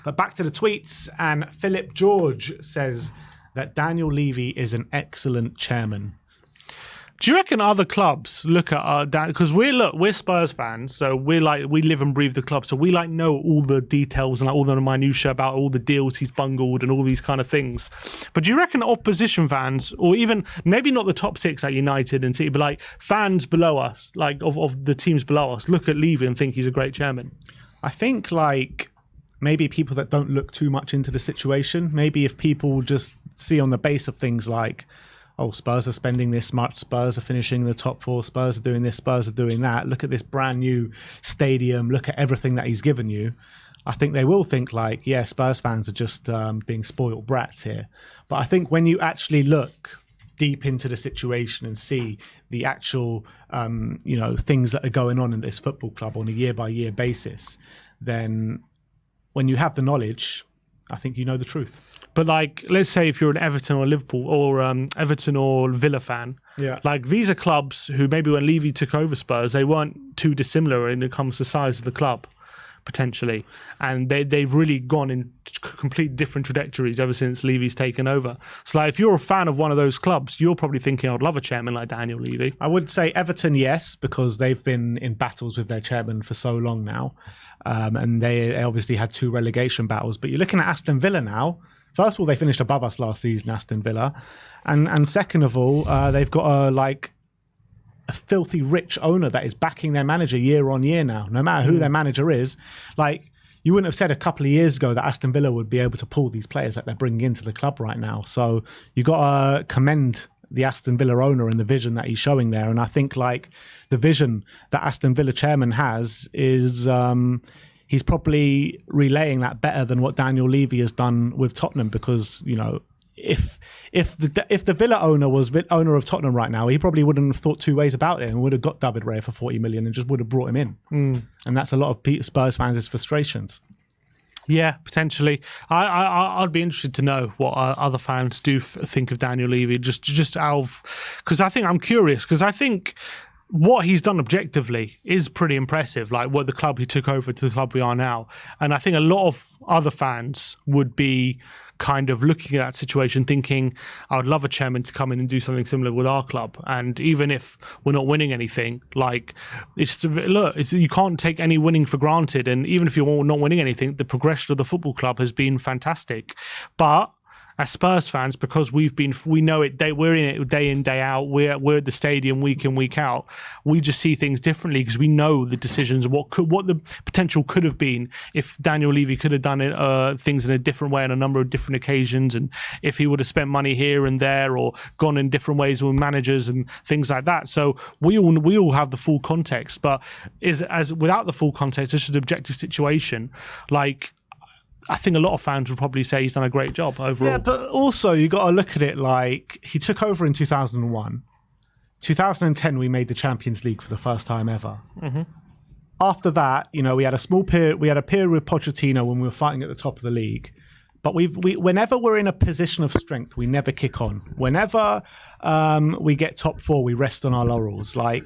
But back to the tweets, and Philip George says that Daniel Levy is an excellent chairman. Do you reckon other clubs look at because we're Spurs fans, so we live and breathe the club, so we know all the details and all the minutiae about all the deals he's bungled and all these kind of things. But do you reckon opposition fans, or even maybe not the top six at United and City, but fans below us, of the teams below us, look at Levy and think he's a great chairman? I think maybe people that don't look too much into the situation, maybe if people just see on the base of things Spurs are spending this much, Spurs are finishing in the top four, Spurs are doing this, Spurs are doing that. Look at this brand new stadium. Look at everything that he's given you. I think they will think Spurs fans are just being spoiled brats here. But I think when you actually look deep into the situation and see the actual, things that are going on in this football club on a year-by-year basis, then when you have the knowledge, I think you know the truth. But let's say if you're an Everton or Liverpool or Everton or Villa fan, these are clubs who maybe when Levy took over Spurs, they weren't too dissimilar when it comes to size of the club, potentially. And they've really gone in complete different trajectories ever since Levy's taken over. So if you're a fan of one of those clubs, you're probably thinking, I'd love a chairman like Daniel Levy. I would say Everton, yes, because they've been in battles with their chairman for so long now. And they obviously had 2 relegation battles. But you're looking at Aston Villa now. First of all, they finished above us last season, Aston Villa. And second of all, they've got a filthy rich owner that is backing their manager year on year now. No matter who their manager is, you wouldn't have said a couple of years ago that Aston Villa would be able to pull these players that they're bringing into the club right now. So you got to commend the Aston Villa owner and the vision that he's showing there. And I think the vision that Aston Villa chairman has is... he's probably relaying that better than what Daniel Levy has done with Tottenham, because if the Villa owner was owner of Tottenham right now, he probably wouldn't have thought 2 ways about it and would have got David Raya for 40 million and just would have brought him in. And that's a lot of Spurs fans' frustrations. Yeah, potentially. I'd be interested to know what other fans do think of Daniel Levy. Just out of, because I'm curious, because I think what he's done objectively is pretty impressive, what the club he took over to the club we are now. And I think a lot of other fans would be kind of looking at that situation thinking, I would love a chairman to come in and do something similar with our club. And even if we're not winning anything, you can't take any winning for granted. And even if you're not winning anything, the progression of the football club has been fantastic. But as Spurs fans, because we know it, we're in it day in, day out, we're at the stadium week in, week out, we just see things differently because we know the decisions, what the potential could have been if Daniel Levy could have done things in a different way on a number of different occasions, and if he would have spent money here and there or gone in different ways with managers and things like that. So we all have the full context, but as without the full context, this is an objective situation. I think a lot of fans would probably say he's done a great job overall. Yeah, but also you got to look at it he took over in 2001. 2010, we made the Champions League for the first time ever. Mm-hmm. After that, we had a small period. We had a period with Pochettino when we were fighting at the top of the league. But whenever we're in a position of strength, we never kick on. Whenever we get top 4, we rest on our laurels. There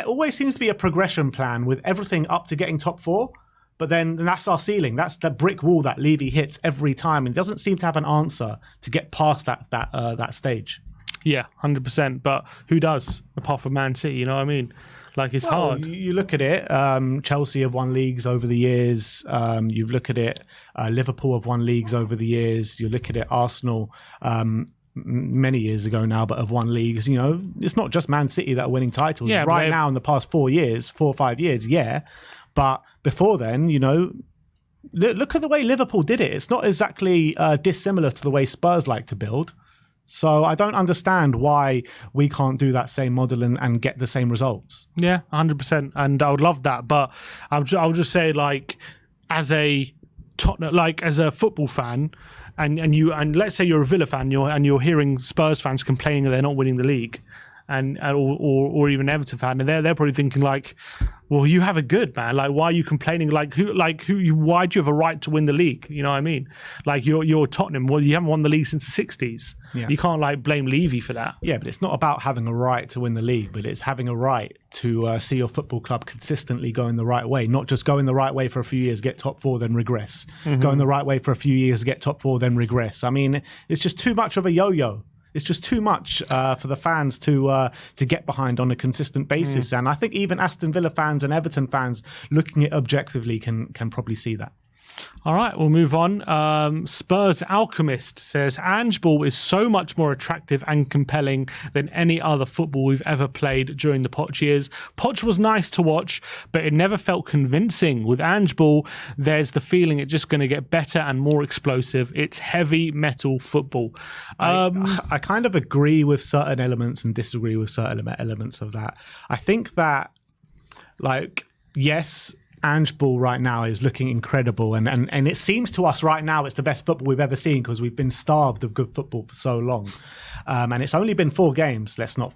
always seems to be a progression plan with everything up to getting top 4. But then that's our ceiling. That's the brick wall that Levy hits every time, and doesn't seem to have an answer to get past that stage. Yeah, 100%. But who does, apart from Man City? You know what I mean? It's hard. You look at it. Chelsea have won leagues over the years. You look at it. Liverpool have won leagues over the years. You look at it. Arsenal. Many years ago now, but have won leagues. It's not just Man City that are winning titles. Yeah, right now in the past 4 or 5 years. Yeah. But before then, look at the way Liverpool did it. It's not exactly dissimilar to the way Spurs like to build. So I don't understand why we can't do that same model and get the same results. Yeah, 100%. And I would love that. But I would just say, as a football fan, and let's say you're a Villa fan, and you're hearing Spurs fans complaining that they're not winning the league. or even Everton fan, and they're probably thinking like, well, you have it good, man. Like, why are you complaining? Why do you have a right to win the league? You know what I mean? Like, you're Tottenham. Well, you haven't won the league since the 60s. Yeah. You can't like blame Levy for that. Yeah, but it's not about having a right to win the league, but it's having a right to see your football club consistently going the right way, not just going the right way for a few years, get top four, then regress. Going the right way for a few years, get top four, then regress. I mean, it's just too much of a yo-yo. It's just too much for the fans to get behind on a consistent basis. And I think even Aston Villa fans and Everton fans looking at it objectively can probably see that. All right, we'll move on. Spurs Alchemist says, Ange Ball is so much more attractive and compelling than any other football we've ever played during the Poch years. Poch was nice to watch, but it never felt convincing. With Ange Ball, there's the feeling it's just going to get better and more explosive. It's heavy metal football. I kind of agree with certain elements and disagree with certain elements of that. I think that, like, yes, Ange Ball right now is looking incredible, and it seems to us right now it's the best football we've ever seen because we've been starved of good football for so long, and it's only been 4 games. Let's not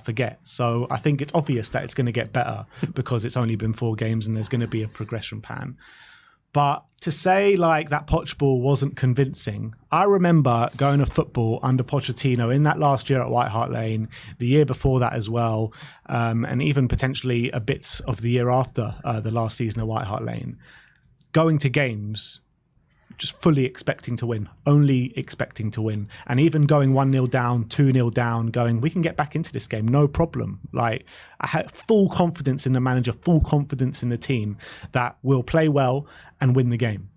forget. So I think it's obvious that it's going to get better because it's only been 4 games and there's going to be a progression plan. But to say like that Poch ball wasn't convincing, I remember going to football under Pochettino in that last year at White Hart Lane, the year before that as well, and even potentially a bit of the year after the last season at White Hart Lane, going to games just fully expecting to win, only expecting to win. And even going 1-0 down, 2-0 down, going, we can get back into this game, no problem. Like, I had full confidence in the manager, full confidence in the team that we'll play well and win the game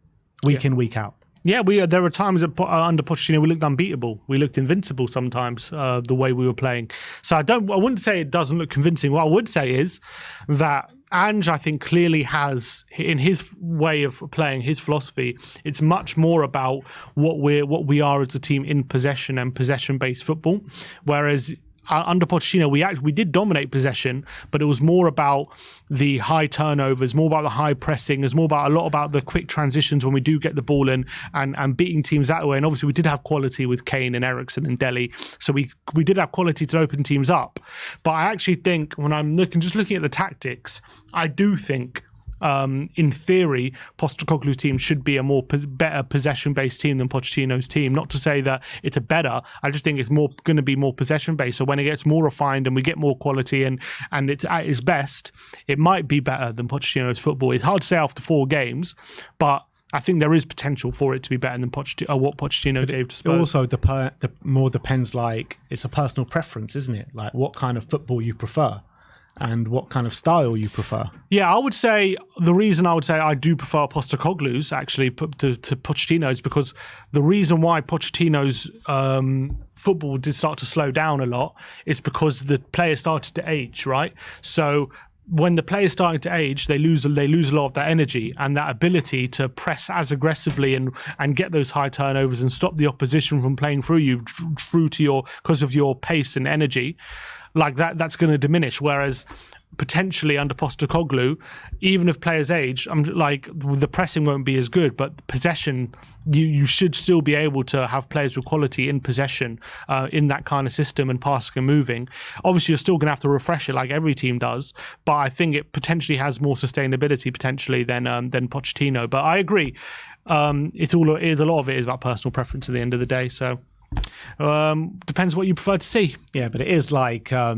week in, week out. Yeah, there were times under Pochettino we looked unbeatable. We looked invincible sometimes, the way we were playing. So I wouldn't say it doesn't look convincing. What I would say is that Ange, I think, clearly has, in his way of playing, his philosophy, it's much more about what we are as a team in possession and possession-based football. Whereas under Pochettino, we did dominate possession, but it was more about the high turnovers, more about the high pressing. It's more about a lot about the quick transitions when we do get the ball in and beating teams that way. And obviously, we did have quality with Kane and Eriksen and Dele, so we did have quality to open teams up. But I actually think when I'm looking at the tactics, I do think, in theory, Postecoglou's team should be a better possession-based team than Pochettino's team. Not to say that it's a better, I just think it's going to be more possession-based. So when it gets more refined and we get more quality and it's at its best, it might be better than Pochettino's football. It's hard to say after 4 games, but I think there is potential for it to be better than what Pochettino gave to Spurs. It also more depends, like, it's a personal preference, isn't it? Like, what kind of football you prefer and what kind of style you prefer. Yeah, I would say the reason I would say I do prefer Postecoglou's actually to Pochettino is because the reason why Pochettino's football did start to slow down a lot is because the players started to age, right? So when the players started to age, they lose a lot of that energy and that ability to press as aggressively and get those high turnovers and stop the opposition from playing through you because of your pace and energy. Like that's going to diminish. Whereas potentially under Postecoglou, even if players age, the pressing won't be as good, but possession, you should still be able to have players with quality in possession in that kind of system and passing and moving. Obviously, you're still going to have to refresh it like every team does, but I think it potentially has more sustainability potentially than Pochettino. But I agree, a lot of it is about personal preference at the end of the day. So. Depends what you prefer to see. Yeah, but it is like a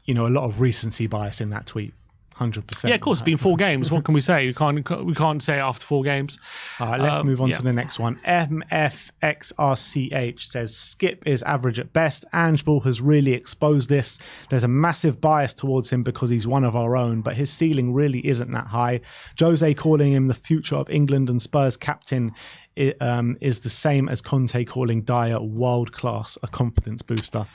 lot of recency bias in that tweet. 100%. Yeah, of course. It's been 4 games. What can we say? We can't say it after 4 games. All right, let's move on to the next one. MFXRCH says Skipp is average at best. Ange Ball has really exposed this. There's a massive bias towards him because he's one of our own, but his ceiling really isn't that high. Jose calling him the future of England and Spurs captain is the same as Conte calling Dyer world class, a confidence booster.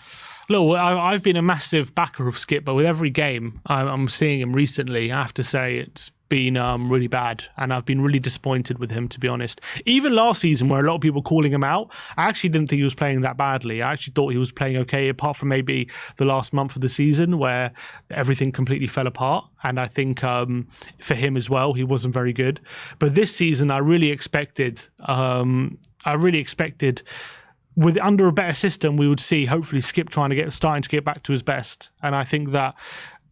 Look, I've been a massive backer of Skipp, but with every game I'm seeing him recently, I have to say it's been really bad, and I've been really disappointed with him, to be honest. Even last season, where a lot of people were calling him out, I actually didn't think he was playing that badly. I actually thought he was playing okay, apart from maybe the last month of the season where everything completely fell apart. And I think for him as well, he wasn't very good. But this season, I really expected with under a better system, we would see hopefully Skipp starting to get back to his best. And I think that,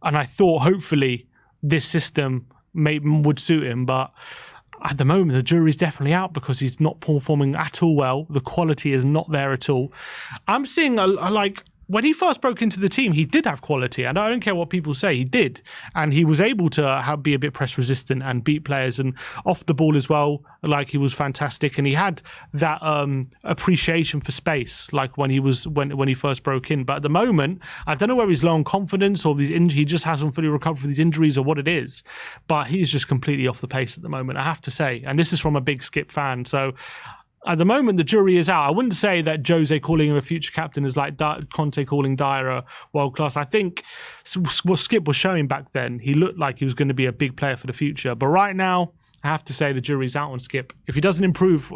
and I thought hopefully this system would suit him, but at the moment the jury's definitely out because he's not performing at all well. The quality is not there at all. I'm seeing when he first broke into the team, he did have quality, and I don't care what people say, he did, and he was able to be a bit press resistant and beat players, and off the ball as well. Like, he was fantastic, and he had that appreciation for space, like when he first broke in. But at the moment, I don't know whether he's low on confidence or he just hasn't fully recovered from these injuries or what it is. But he's just completely off the pace at the moment, I have to say. And this is from a big Skipp fan, so. At the moment, the jury is out. I wouldn't say that Jose calling him a future captain is like Conte calling Dyer a world class. I think what Skipp was showing back then, he looked like he was going to be a big player for the future. But right now, I have to say the jury's out on Skipp. If he doesn't improve,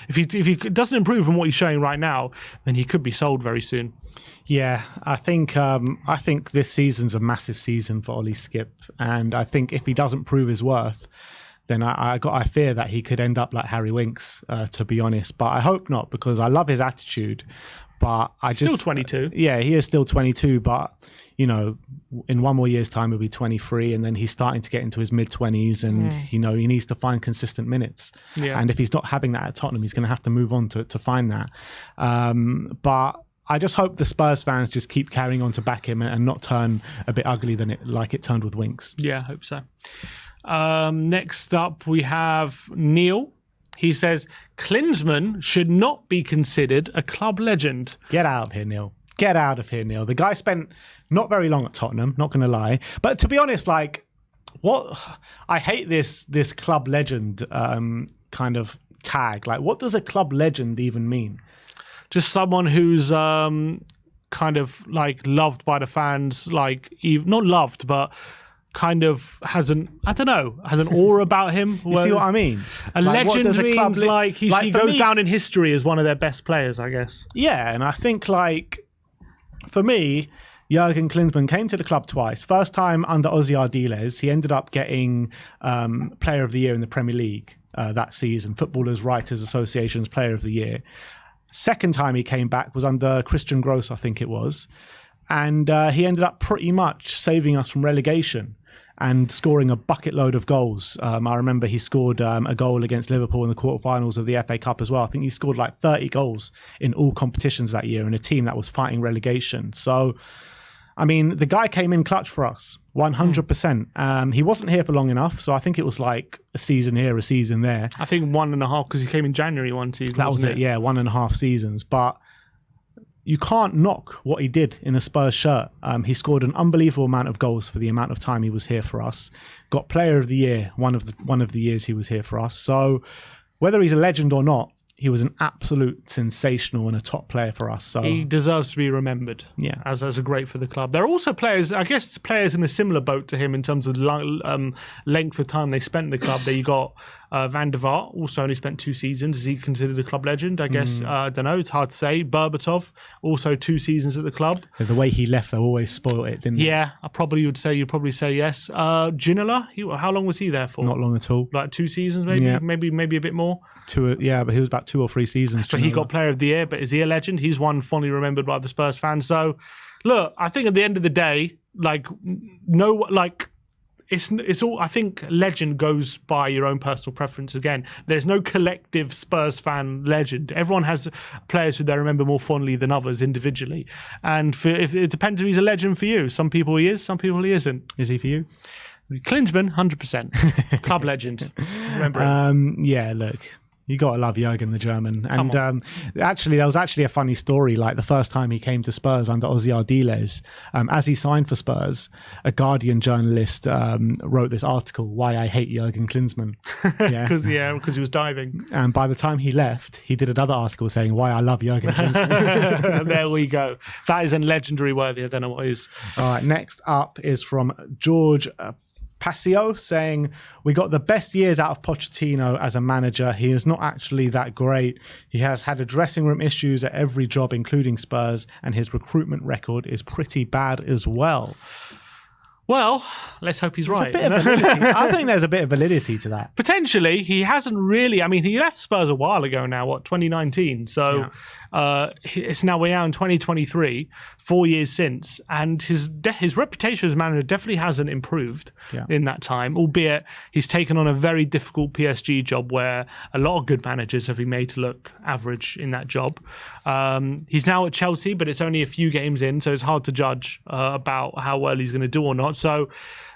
if he doesn't improve from what he's showing right now, then he could be sold very soon. Yeah, I think this season's a massive season for Oli Skipp, and I think if he doesn't prove his worth, then I fear that he could end up like Harry Winks, to be honest. But I hope not, because I love his attitude. But still 22. Yeah, he is still 22. But in one more year's time, he'll be 23, and then he's starting to get into his mid-20s, and he needs to find consistent minutes. Yeah. And if he's not having that at Tottenham, he's going to have to move on to find that. But I just hope the Spurs fans just keep carrying on to back him and not turn a bit ugly like it turned with Winks. Yeah, I hope so. Next up, we have Neil. He says, Klinsmann should not be considered a club legend. Get out of here, Neil. Get out of here, Neil. The guy spent not very long at Tottenham, not going to lie. But to be honest, I hate this club legend kind of tag. Like, what does a club legend even mean? Just someone who's kind of like loved by the fans, like not loved, but kind of has an aura about him. You see what I mean? A legend means he goes down in history as one of their best players, I guess. Yeah, and I think for me, Jurgen Klinsmann came to the club twice. First time under Ozzy Ardiles, he ended up getting Player of the Year in the Premier League that season, Footballers' Writers Association's Player of the Year. Second time he came back was under Christian Gross, I think it was. And he ended up pretty much saving us from relegation and scoring a bucket load of goals. I remember he scored a goal against Liverpool in the quarterfinals of the FA Cup as well. I think he scored like 30 goals in all competitions that year in a team that was fighting relegation. So, I mean, the guy came in clutch for us, 100%. He wasn't here for long enough, so I think it was like a season here, a season there. I think 1.5, because he came in January one season. That was it, yeah, 1.5 seasons. But you can't knock what he did in a Spurs shirt. He scored an unbelievable amount of goals for the amount of time he was here for us. Got Player of the Year one of the years he was here for us. So whether he's a legend or not, he was an absolute sensational and a top player for us. So he deserves to be remembered. Yeah, as a great for the club. There are also players, I guess, players in a similar boat to him in terms of length of time they spent in the club. There you got Van der Vaart, also only spent 2 seasons. Is he considered a club legend? I guess, I don't know, it's hard to say. Berbatov, also 2 seasons at the club. The way he left, they always spoiled it, didn't they? Yeah, you'd probably say yes. Ginola, how long was he there for? Not long at all. Like 2 seasons, maybe? Yeah. Maybe a bit more? 2, yeah, but he was about 2 or 3 seasons. But he got Player of the Year, but is he a legend? He's one fondly remembered by the Spurs fans. So, look, I think at the end of the day, it's all. I think legend goes by your own personal preference. Again, there's no collective Spurs fan legend. Everyone has players who they remember more fondly than others individually, and if it depends if he's a legend for you. Some people he is, some people he isn't. Is he for you? Klinsmann, 100%, club legend. Remember him. Yeah, look. You got to love Jurgen, the German. And actually, there was actually a funny story. Like the first time he came to Spurs under Ozzy Ardiles, as he signed for Spurs, a Guardian journalist wrote this article, Why I Hate Jurgen Klinsmann. Yeah, because he was diving. And by the time he left, he did another article saying, Why I love Jurgen Klinsmann. There we go. That is a legendary worthy. I don't know what it is. All right, next up is from George Passio saying, we got the best years out of Pochettino as a manager. He is not actually that great. He has had a dressing room issues at every job, including Spurs, and his recruitment record is pretty bad as well. Well, let's hope he's right. I think there's a bit of validity to that. Potentially, he hasn't really. I mean, he left Spurs a while ago now. 2019? So it's now we're now in 2023, 4 years since, and his reputation as manager definitely hasn't improved in that time. Albeit he's taken on a very difficult PSG job where a lot of good managers have been made to look average in that job. He's now at Chelsea, but it's only a few games in, so it's hard to judge about how well he's going to do or not. So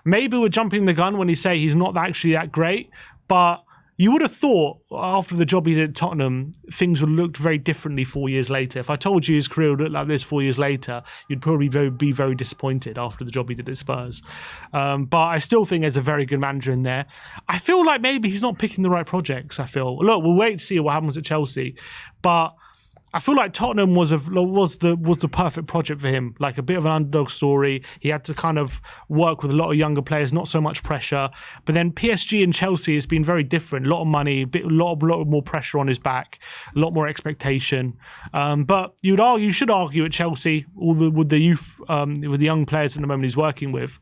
maybe we're jumping the gun when he say he's not actually that great, but you would have thought after the job he did at Tottenham, things would have looked very differently 4 years later. If I told you his career would look like this 4 years later, you'd probably be very disappointed after the job he did at Spurs. But I still think there's a very good manager in there. I feel like maybe he's not picking the right projects, Look, we'll wait to see what happens at Chelsea, but I feel like Tottenham was the perfect project for him, like a bit of an underdog story. He had to kind of work with a lot of younger players, not so much pressure. But then PSG and Chelsea has been very different. A lot of money, a lot more pressure on his back, a lot more expectation. But you should argue at Chelsea, with the youth, with the young players at the moment he's working with,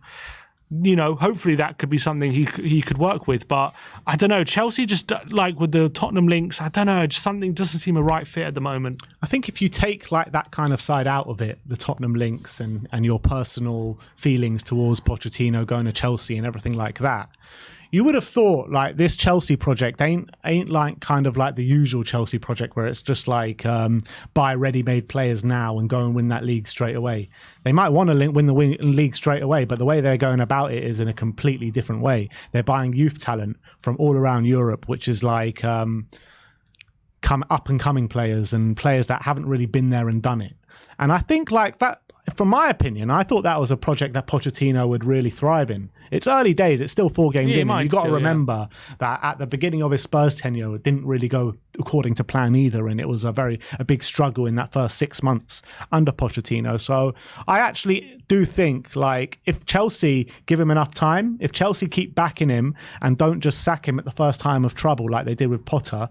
hopefully that could be something he could work with. But I don't know, Chelsea just like with the Tottenham links, I don't know, just something doesn't seem a right fit at the moment. I think if you take like that kind of side out of it, the Tottenham links and your personal feelings towards Pochettino going to Chelsea and everything like that, you would have thought like this Chelsea project ain't like kind of like the usual Chelsea project where it's just like buy ready-made players now and go and win that league straight away. They might want to win the league straight away, but the way they're going about it is in a completely different way. They're buying youth talent from all around Europe, which is like up and coming players and players that haven't really been there and done it. And I think like that, from my opinion, I thought that was a project that Pochettino would really thrive in. It's early days. It's still 4 games in. And you've got to remember that at the beginning of his Spurs tenure, it didn't really go according to plan either. And it was a big struggle in that first 6 months under Pochettino. So I actually do think like if Chelsea give him enough time, if Chelsea keep backing him and don't just sack him at the first time of trouble like they did with Potter,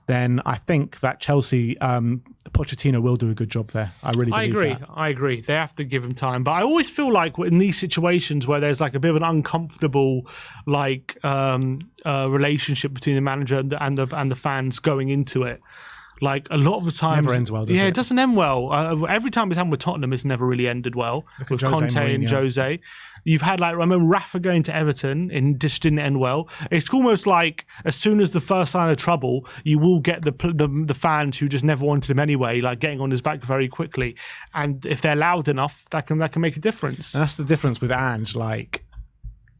then I think that Chelsea, Pochettino will do a good job there. I really believe that. I agree. They have to give him time. But I always feel like in these situations where there's like a bit of an uncomfortable like relationship between the manager and the fans going into it, like a lot of the time, never ends well, does it? Yeah, it doesn't end well. Every time it's happened with Tottenham, it's never really ended well. With Conte and Jose. You've had like, I remember Rafa going to Everton and just didn't end well. It's almost like as soon as the first sign of trouble, you will get the fans who just never wanted him anyway, like getting on his back very quickly. And if they're loud enough, that can make a difference. And that's the difference with Ange. Like,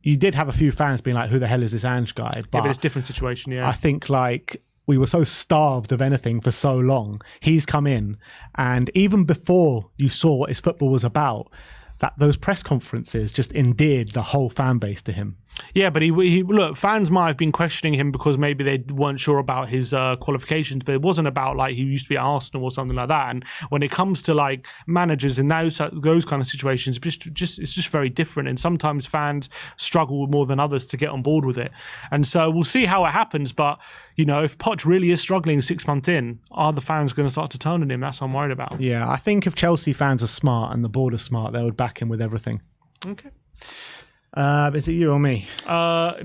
you did have a few fans being like, "Who the hell is this Ange guy?" But it's a different situation. Yeah, I think like we were so starved of anything for so long. He's come in, and even before you saw what his football was about, that those press conferences just endeared the whole fan base to him. Yeah, but he look, fans might have been questioning him because maybe they weren't sure about his qualifications, but it wasn't about like he used to be at Arsenal or something like that. And when it comes to like managers in those kind of situations, it's just very different. And sometimes fans struggle more than others to get on board with it. And so we'll see how it happens. But if Poch really is struggling 6 months in, are the fans going to start to turn on him? That's what I'm worried about. Yeah, I think if Chelsea fans are smart and the board are smart, they would back him with everything. Okay. Is it you or me?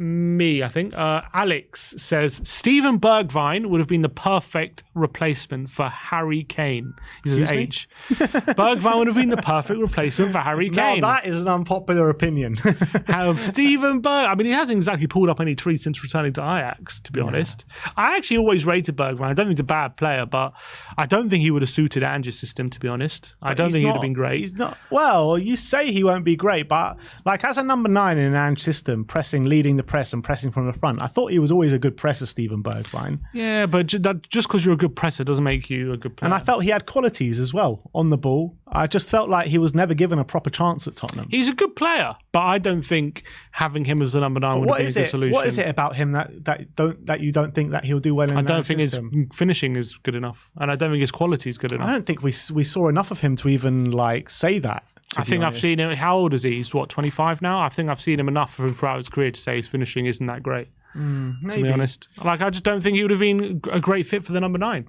Me, I think. Alex says Steven Bergwijn would have been the perfect replacement for Harry Kane. He's his age. Bergwijn would have been the perfect replacement for Harry Kane. Now that is an unpopular opinion. Steven Bergwijn. I mean, he hasn't exactly pulled up any trees since returning to Ajax, to be honest. I actually always rated Bergwijn. I don't think he's a bad player, but I don't think he would have suited Ange's system, to be honest. I don't think he would have been great. He's not. Well, you say he won't be great, but like as a number 9 in an Ange system, leading the press and pressing from the front, I thought he was always a good presser, Steven Bergwijn. Yeah, but just because you're a good presser doesn't make you a good player. And I felt he had qualities as well on the ball. I just felt like he was never given a proper chance at Tottenham. He's a good player, but I don't think having him as the number 9 would be a good solution. What is it about him that you don't think that he'll do well in? I don't think his finishing is good enough, and I don't think his quality is good enough. I don't think we saw enough of him to even like say that. I think I've seen him. How old is he? He's 25 now. I think I've seen him enough throughout his career to say his finishing isn't that great. Maybe. To be honest, like I just don't think he would have been a great fit for the number 9.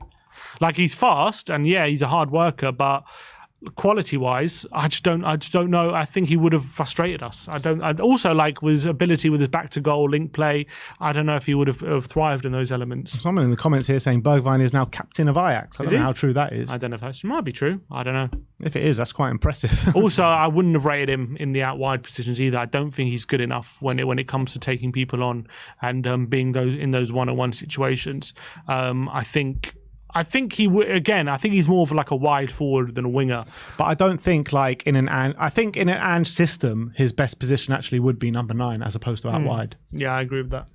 Like he's fast and yeah, he's a hard worker, but quality-wise, I just don't know. I think he would have frustrated us. I'd also like with his ability with his back-to-goal link play. I don't know if he would have thrived in those elements. Someone in the comments here saying Bergwijn is now captain of Ajax. I don't know how true that is. I don't know if that might be true. I don't know. If it is, that's quite impressive. Also, I wouldn't have rated him in the out-wide positions either. I don't think he's good enough when it comes to taking people on and being in those one-on-one situations. I think he would again. I think he's more of like a wide forward than a winger. But I don't think like in an Ange system, his best position actually would be number 9 as opposed to out wide. Yeah, I agree with that.